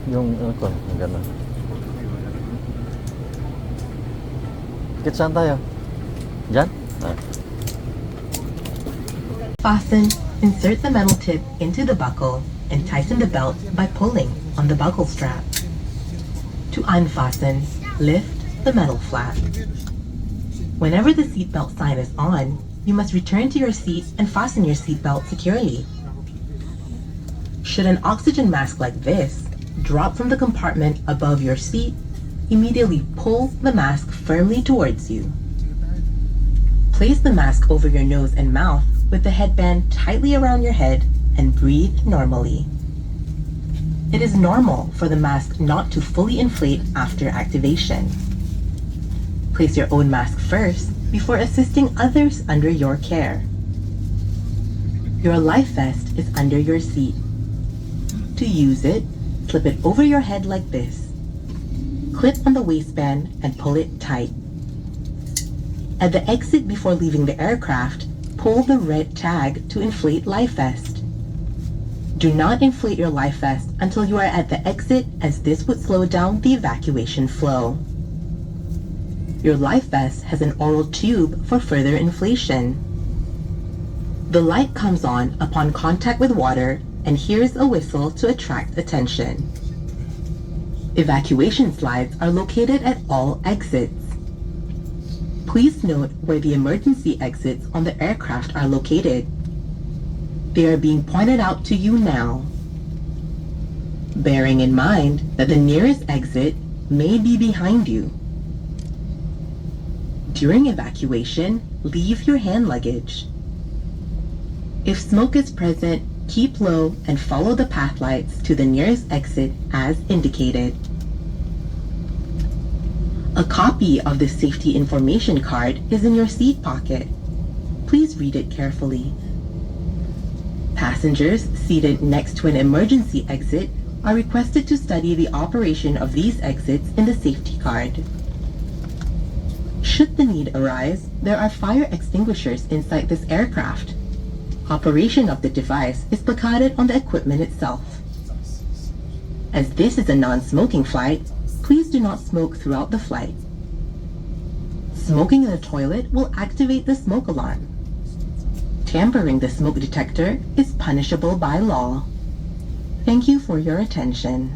Yung ano ko, yung gano'n. Kit saan tayo? Diyan? Ah. Fasten, insert the metal tip into the buckle and tighten the belt by pulling on the buckle strap. To unfasten, lift the metal flap. Whenever the seatbelt sign is on, you must return to your seat and fasten your seatbelt securely. Should an oxygen mask like this drop from the compartment above your seat, immediately pull the mask firmly towards you. Place the mask over your nose and mouth with the headband tightly around your head and breathe normally. It is normal for the mask not to fully inflate after activation. Place your own mask first before assisting others under your care. Your life vest is under your seat. To use it, slip it over your head like this. Clip on the waistband and pull it tight. At the exit before leaving the aircraft, pull the red tag to inflate life vest. Do not inflate your life vest until you are at the exit, as this would slow down the evacuation flow. Your life vest has an oral tube for further inflation. The light comes on upon contact with water, and here's a whistle to attract attention. Evacuation slides are located at all exits. Please note where the emergency exits on the aircraft are located. They are being pointed out to you now. Bearing in mind that the nearest exit may be behind you. During evacuation, leave your hand luggage. If smoke is present, keep low and follow the path lights to the nearest exit as indicated. A copy of the safety information card is in your seat pocket. Please read it carefully. Passengers seated next to an emergency exit are requested to study the operation of these exits in the safety card. Should the need arise, there are fire extinguishers inside this aircraft. Operation of the device is placarded on the equipment itself. As this is a non-smoking flight, please do not smoke throughout the flight. Smoking in the toilet will activate the smoke alarm. Tampering the smoke detector is punishable by law. Thank you for your attention.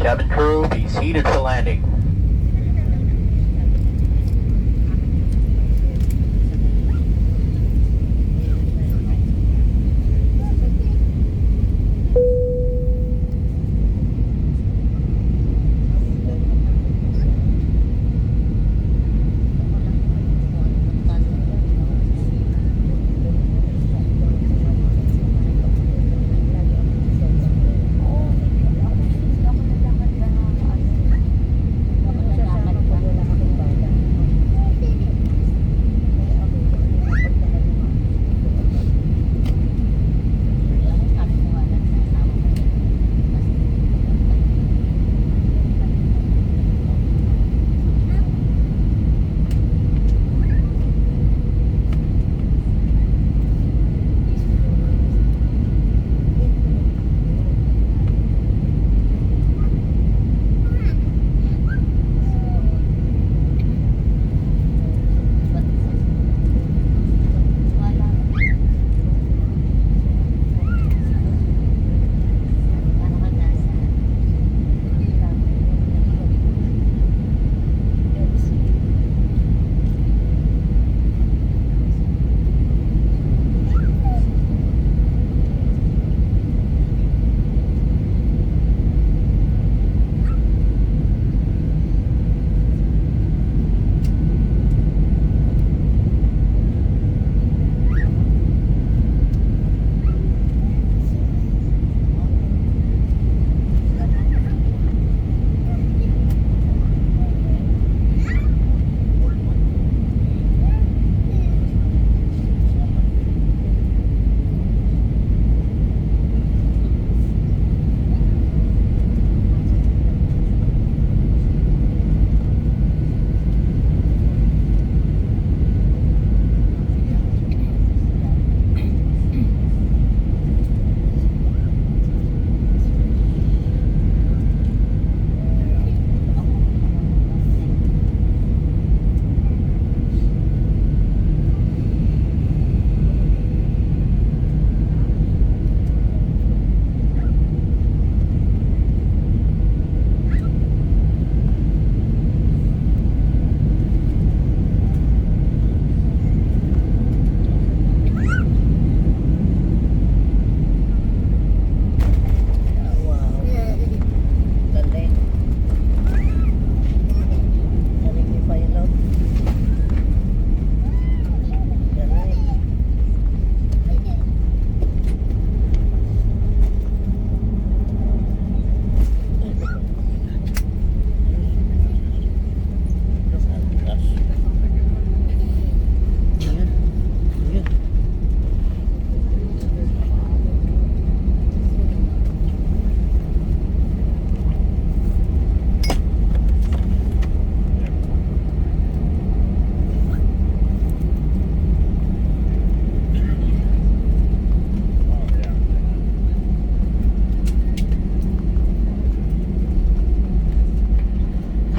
Cabin crew, be seated for landing.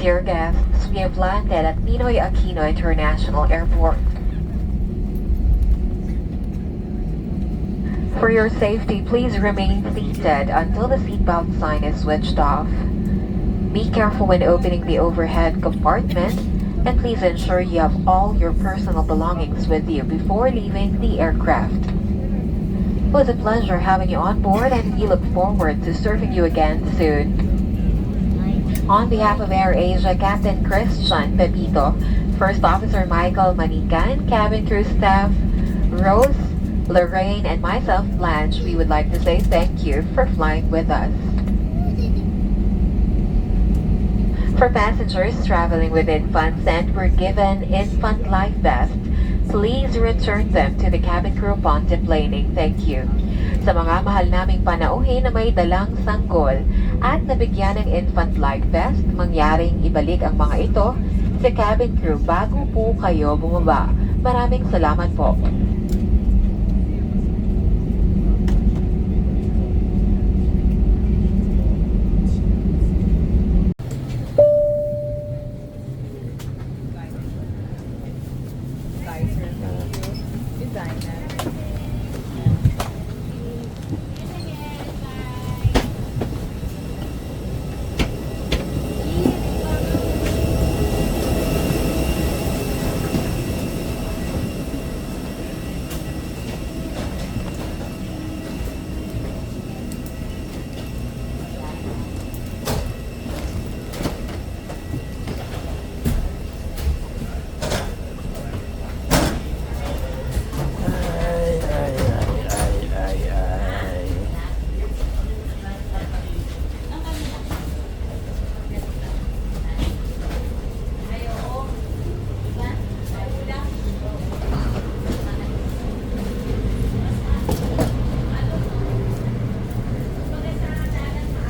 Dear guests, we have landed at Ninoy Aquino International Airport. For your safety, please remain seated until the seatbelt sign is switched off. Be careful when opening the overhead compartment, and please ensure you have all your personal belongings with you before leaving the aircraft. It was a pleasure having you on board, and we look forward to serving you again soon. On behalf of AirAsia, Captain Christian Pepito, First Officer Michael Manican, cabin crew staff Rose, Lorraine, and myself, Blanche, we would like to say thank you for flying with us. For passengers traveling with infants and were given infant life vests, please return them to the cabin crew upon deplaning. Thank you. Sa mga mahal naming panauhin na may dalang sanggol at nabigyan ng infant life vest, mangyaring ibalik ang mga ito sa cabin crew bago po kayo bumaba. Maraming salamat po.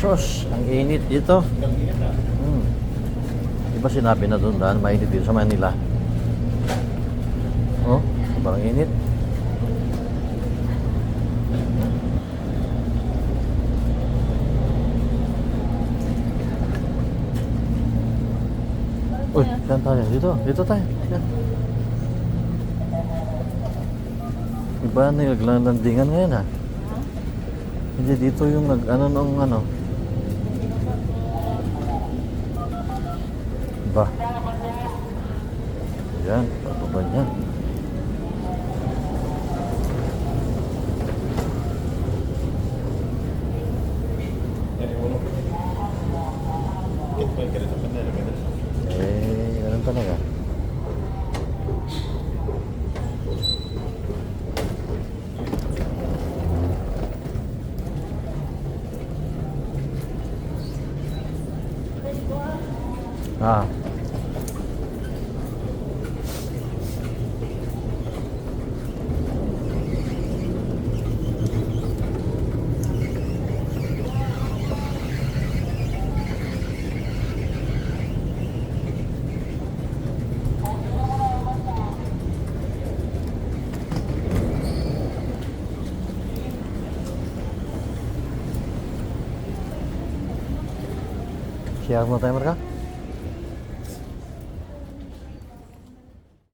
Diyos, ang init dito. Diba sinabi na doon daan, mainit dito sa Manila. Oh, sobrang init. Uy, saan tayo? Dito tayo. Yan. Iba na yung naglandingan ngayon ha. Hindi dito yung nag-ano nung ano. Ba? Yan, ano ba yan? Ganun talaga. Ah. Share mo tayo mereka?